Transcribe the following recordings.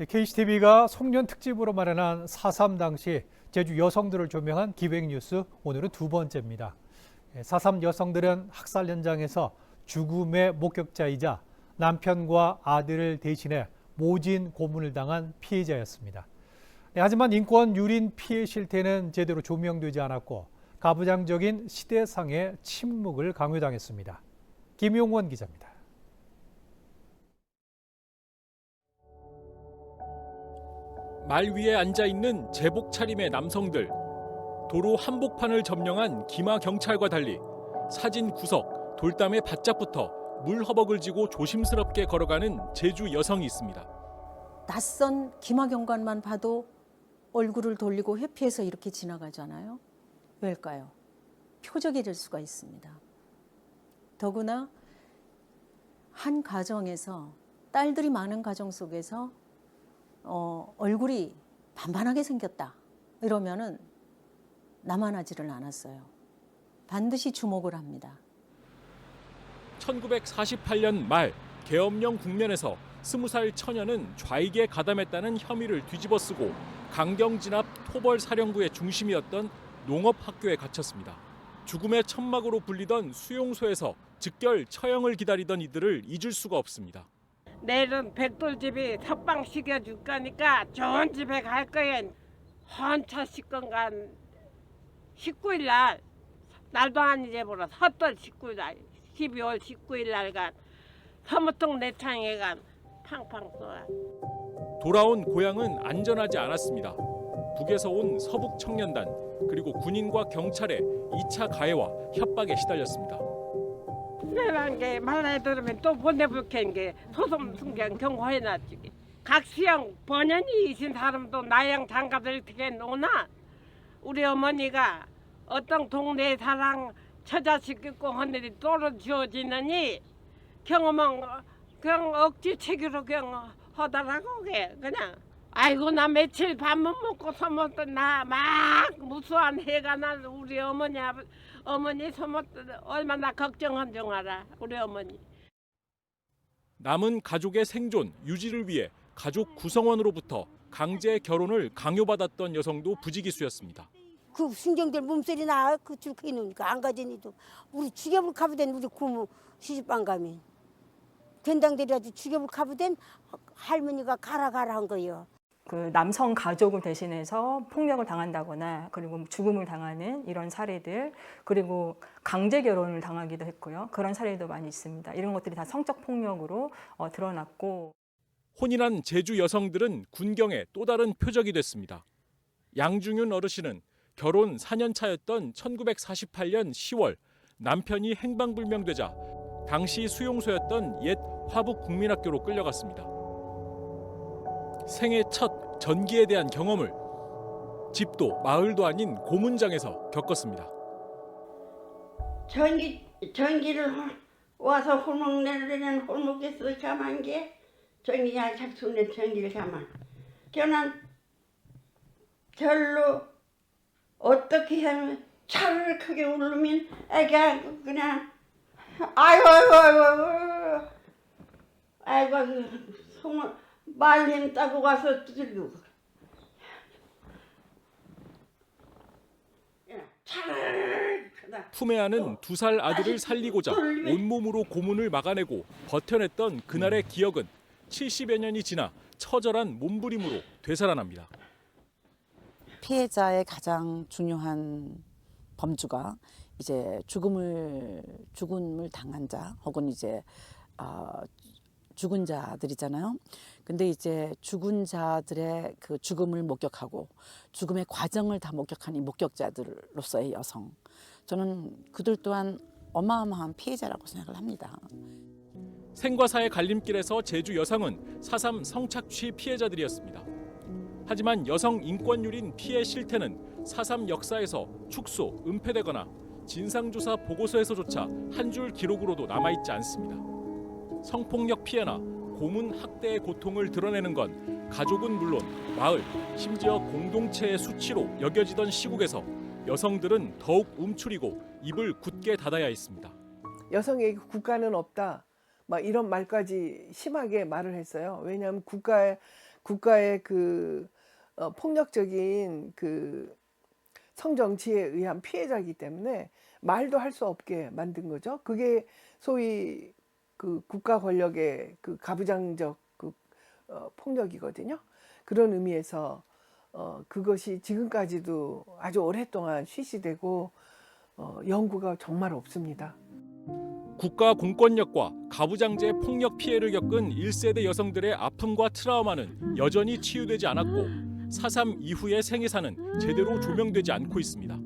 KCTV가 송년 특집으로 마련한 4.3 당시 제주 여성들을 조명한 기획뉴스, 오늘은 두 번째입니다. 4.3 여성들은 학살 현장에서 죽음의 목격자이자 남편과 아들을 대신해 모진 고문을 당한 피해자였습니다. 하지만 인권 유린 피해 실태는 제대로 조명되지 않았고 가부장적인 시대상의 침묵을 강요당했습니다. 김용원 기자입니다. 말 위에 앉아있는 제복 차림의 남성들, 도로 한복판을 점령한 기마 경찰과 달리 사진 구석, 돌담에 바짝 붙어 물 허벅을 쥐고 조심스럽게 걸어가는 제주 여성이 있습니다. 낯선 기마 경관만 봐도 얼굴을 돌리고 회피해서 이렇게 지나가잖아요. 왜일까요? 표적이 될 수가 있습니다. 더구나 한 가정에서 딸들이 많은 가정 속에서 얼굴이 반반하게 생겼다 이러면은 남아나지를 않았어요. 반드시 주목을 합니다. 1948년 말 계엄령 국면에서 20살 처녀는 좌익에 가담했다는 혐의를 뒤집어쓰고 강경진압 토벌사령부의 중심이었던 농업학교에 갇혔습니다. 죽음의 천막으로 불리던 수용소에서 즉결 처형을 기다리던 이들을 잊을 수가 없습니다. 내일은 백돌집이 석방 시켜줄 거니까 좋은 집에 갈 거야. 헌차 식건간 19일 날, 날도 아니지 보라, 헛돌 19일 날, 12월 19일 날간 서무통 내창에 간 팡팡 쏘아. 돌아온 고향은 안전하지 않았습니다. 북에서 온 서북 청년단 그리고 군인과 경찰의 2차 가해와 협박에 시달렸습니다. 그런 게 말해 들으면 또 보내볼 게 소송 승경 경고해놨지. 각시형 번연이이신 사람도 나양 장가들 어떻게 노나? 우리 어머니가 어떤 동네 사랑 처자식 있고 하늘이 떨어지어지느니 경험은 그냥 억지체계로 그냥 하더라고. 그냥 아이고 나 며칠 밥못 먹고 서먹도 나 막 무수한 해가 난 우리 어머니 서먹도 얼마나 걱정한 줄 알아. 우리 어머니. 남은 가족의 생존, 유지를 위해 가족 구성원으로부터 강제 결혼을 강요받았던 여성도 부지기수였습니다. 그 순경들 몸소리 나, 그 줄기 놓으니까 안 가지니도 우리 죽여볼 카부된 우리 고모 시집방 가면 된당들이라도 죽여볼 카부된 할머니가 가라 한 거예요. 그 남성 가족을 대신해서 폭력을 당한다거나 그리고 죽음을 당하는 이런 사례들, 그리고 강제 결혼을 당하기도 했고요. 그런 사례도 많이 있습니다. 이런 것들이 다 성적 폭력으로 드러났고. 혼인한 제주 여성들은 군경의 또 다른 표적이 됐습니다. 양중윤 어르신은 결혼 4년 차였던 1948년 10월 남편이 행방불명되자 당시 수용소였던 옛 화북국민학교로 끌려갔습니다. 생애 첫 전기에 대한 경험을 집도 마을도 아닌 고문장에서 겪었습니다. 전기를 와서 홀목 내리는 홀목에서 가만 게 전기야 작순에 전기를 가만. 저는 절로 어떻게 하면 차를 크게 울르면 애가 그냥 아이고 손을 말림 따고 가서 두들기고 품에 안은 2살 아들을 살리고자 온몸으로 고문을 막아내고 버텨냈던 그날의 기억은 70여 년이 지나 처절한 몸부림으로 되살아납니다. 피해자의 가장 중요한 범주가 이제 죽음을 당한 자 혹은 이제 죽은 자들이잖아요. 근데 이제 죽은 자들의 그 죽음을 목격하고 죽음의 과정을 다 목격한 이 목격자들로서의 여성, 저는 그들 또한 어마어마한 피해자라고 생각을 합니다. 생과 사의 갈림길에서 제주 여성은 4.3 성착취 피해자들이었습니다. 하지만 여성 인권 유린 피해 실태는 4.3 역사에서 축소, 은폐되거나 진상조사 보고서에서조차 한 줄 기록으로도 남아있지 않습니다. 성폭력 피해나 고문 학대의 고통을 드러내는 건 가족은 물론 마을, 심지어 공동체의 수치로 여겨지던 시국에서 여성들은 더욱 움츠리고 입을 굳게 닫아야 했습니다. 여성에게 국가는 없다, 막 이런 말까지 심하게 말을 했어요. 왜냐하면 국가의 국가의 그 폭력적인 그 성정치에 의한 피해자이기 때문에 말도 할 수 없게 만든 거죠. 그게 소위 그 국가 권력의 그 가부장적 그 폭력이거든요. 그런 의미에서 그것이 지금까지도 아주 오랫동안 쉬쉬되고 연구가 정말 없습니다. 국가 공권력과 가부장제 폭력 피해를 겪은 1세대 여성들의 아픔과 트라우마는 여전히 치유되지 않았고 4.3 이후의 생애사는 제대로 조명되지 않고 있습니다.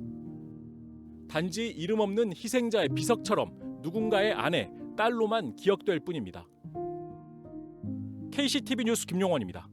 단지 이름 없는 희생자의 비석처럼 누군가의 아내, 딸로만 기억될 뿐입니다. KCTV 뉴스 김용원입니다.